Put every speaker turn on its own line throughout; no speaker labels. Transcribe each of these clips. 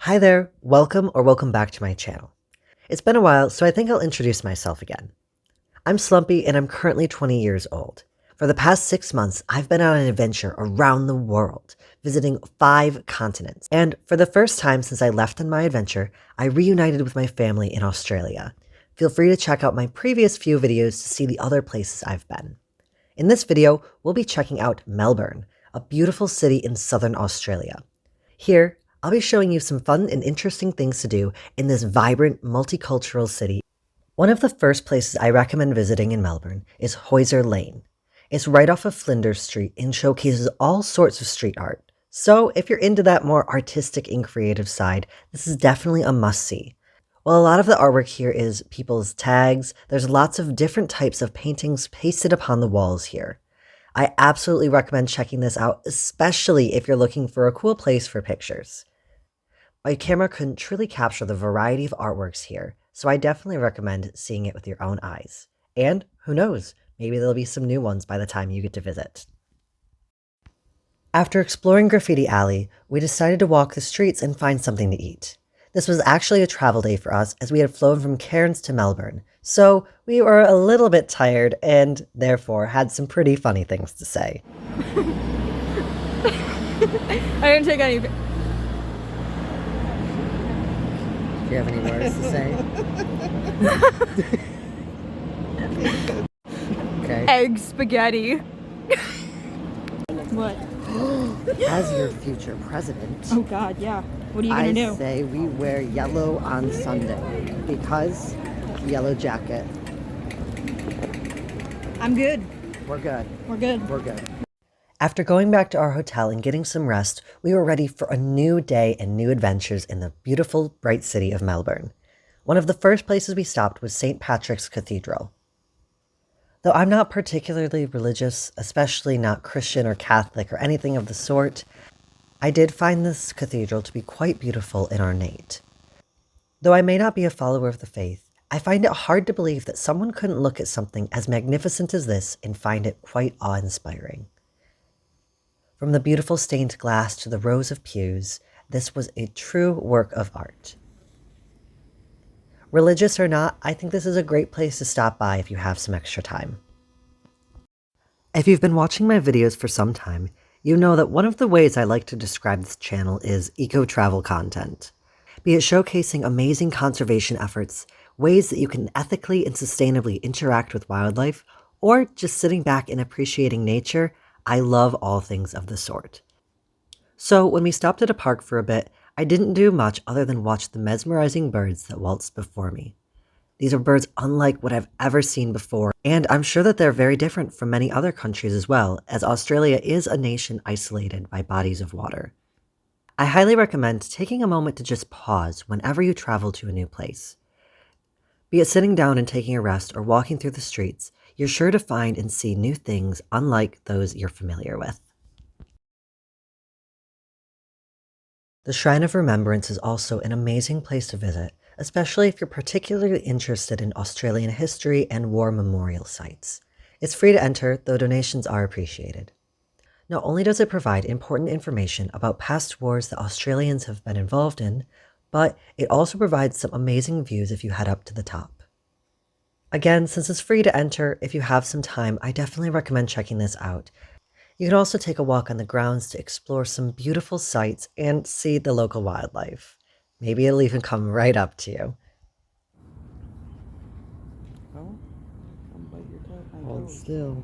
Hi there, welcome back to my channel. It's been a while, so I think I'll introduce myself again. I'm Slumpy and I'm currently 20 years old. For the past 6 months, I've been on an adventure around the world, visiting 5 continents. And for the first time since I left on my adventure, I reunited with my family in Australia. Feel free to check out my previous few videos to see the other places I've been. In this video, we'll be checking out Melbourne, a beautiful city in southern Australia. Here, I'll be showing you some fun and interesting things to do in this vibrant, multicultural city. One of the first places I recommend visiting in Melbourne is Hoyser Lane. It's right off of Flinders Street and showcases all sorts of street art. So if you're into that more artistic and creative side, this is definitely a must-see. While a lot of the artwork here is people's tags, there's lots of different types of paintings pasted upon the walls here. I absolutely recommend checking this out, especially if you're looking for a cool place for pictures. My camera couldn't truly capture the variety of artworks here, so I definitely recommend seeing it with your own eyes. And who knows, maybe there'll be some new ones by the time you get to visit. After exploring Graffiti Alley, we decided to walk the streets and find something to eat. This was actually a travel day for us as we had flown from Cairns to Melbourne, so we were a little bit tired and therefore had some pretty funny things to say.
I didn't take any.
Do you have any words to say? Okay.
Egg spaghetti. What?
As your future president,
Oh God, yeah. What are you gonna
I
do?
say we wear yellow on Sunday because yellow jacket.
I'm good.
We're good.
We're good.
We're good. After going back to our hotel and getting some rest, we were ready for a new day and new adventures in the beautiful, bright city of Melbourne. One of the first places we stopped was St. Patrick's Cathedral. Though I'm not particularly religious, especially not Christian or Catholic or anything of the sort, I did find this cathedral to be quite beautiful and ornate. Though I may not be a follower of the faith, I find it hard to believe that someone couldn't look at something as magnificent as this and find it quite awe-inspiring. From the beautiful stained glass to the rows of pews, this was a true work of art. Religious or not, I think this is a great place to stop by if you have some extra time. If you've been watching my videos for some time, you know that one of the ways I like to describe this channel is eco-travel content. Be it showcasing amazing conservation efforts, ways that you can ethically and sustainably interact with wildlife, or just sitting back and appreciating nature, I love all things of the sort. So when we stopped at a park for a bit, I didn't do much other than watch the mesmerizing birds that waltzed before me. These are birds unlike what I've ever seen before, and I'm sure that they're very different from many other countries as well, as Australia is a nation isolated by bodies of water. I highly recommend taking a moment to just pause whenever you travel to a new place. Be it sitting down and taking a rest or walking through the streets, you're sure to find and see new things unlike those you're familiar with. The Shrine of Remembrance is also an amazing place to visit, especially if you're particularly interested in Australian history and war memorial sites. It's free to enter, though donations are appreciated. Not only does it provide important information about past wars that Australians have been involved in, but it also provides some amazing views if you head up to the top. Again, since it's free to enter, if you have some time, I definitely recommend checking this out. You can also take a walk on the grounds to explore some beautiful sights and see the local wildlife. Maybe it'll even come right up to you.
Oh, don't bite your toe.
Hold still.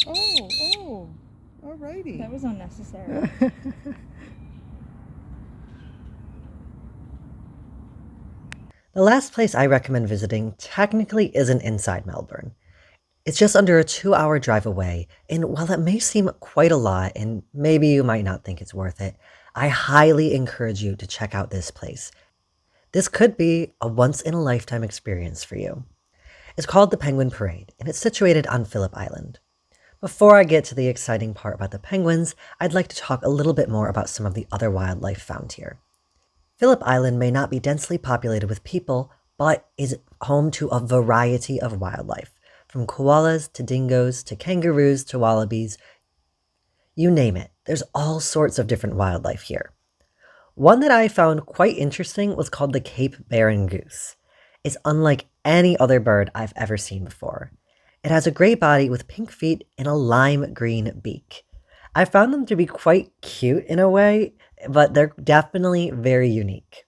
Oh, alrighty.
That was unnecessary.
The last place I recommend visiting technically isn't inside Melbourne. It's just under a 2-hour drive away, and while it may seem quite a lot, and maybe you might not think it's worth it, I highly encourage you to check out this place. This could be a once-in-a-lifetime experience for you. It's called the Penguin Parade, and it's situated on Phillip Island. Before I get to the exciting part about the penguins, I'd like to talk a little bit more about some of the other wildlife found here. Phillip Island may not be densely populated with people, but is home to a variety of wildlife, from koalas to dingoes to kangaroos to wallabies. You name it, there's all sorts of different wildlife here. One that I found quite interesting was called the Cape Barren goose. It's unlike any other bird I've ever seen before. It has a gray body with pink feet and a lime green beak. I found them to be quite cute in a way, but they're definitely very unique.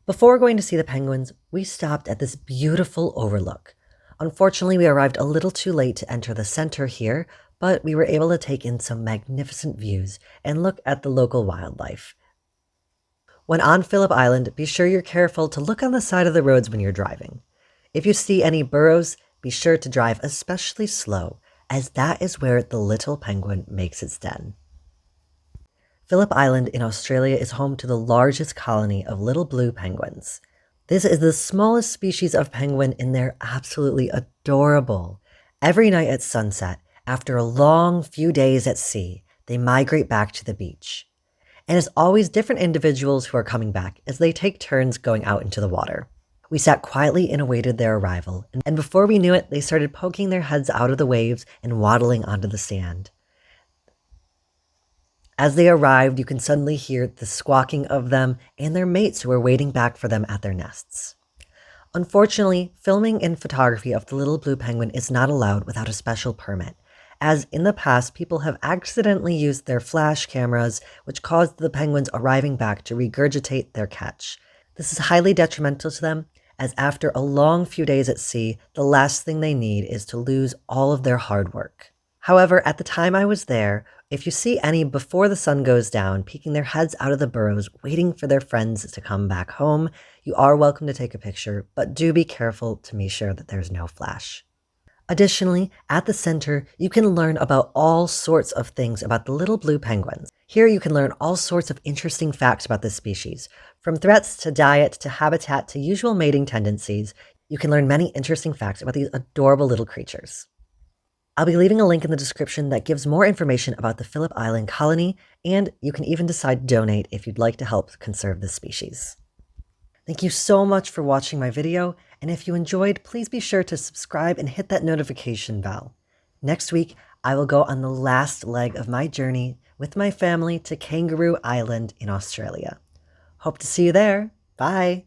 Before going to see the penguins, we stopped at this beautiful overlook. Unfortunately, we arrived a little too late to enter the center here, but we were able to take in some magnificent views and look at the local wildlife. When on Phillip Island, be sure you're careful to look on the side of the roads when you're driving. If you see any burrows, be sure to drive especially slow, as that is where the little penguin makes its den. Phillip Island in Australia is home to the largest colony of little blue penguins. This is the smallest species of penguin and they're absolutely adorable. Every night at sunset, after a long few days at sea, they migrate back to the beach. And it's always different individuals who are coming back as they take turns going out into the water. We sat quietly and awaited their arrival, and before we knew it, they started poking their heads out of the waves and waddling onto the sand. As they arrived, you can suddenly hear the squawking of them and their mates who are waiting back for them at their nests. Unfortunately, filming and photography of the little blue penguin is not allowed without a special permit, as in the past people have accidentally used their flash cameras, which caused the penguins arriving back to regurgitate their catch. This is highly detrimental to them, as after a long few days at sea, the last thing they need is to lose all of their hard work. However, at the time I was there, if you see any before the sun goes down, peeking their heads out of the burrows, waiting for their friends to come back home, you are welcome to take a picture, but do be careful to make sure that there's no flash. Additionally, at the center, you can learn about all sorts of things about the little blue penguins. Here you can learn all sorts of interesting facts about this species. From threats to diet to habitat to usual mating tendencies, you can learn many interesting facts about these adorable little creatures. I'll be leaving a link in the description that gives more information about the Phillip Island colony, and you can even decide to donate if you'd like to help conserve this species. Thank you so much for watching my video, and if you enjoyed, please be sure to subscribe and hit that notification bell. Next week, I will go on the last leg of my journey with my family to Kangaroo Island in Australia. Hope to see you there. Bye!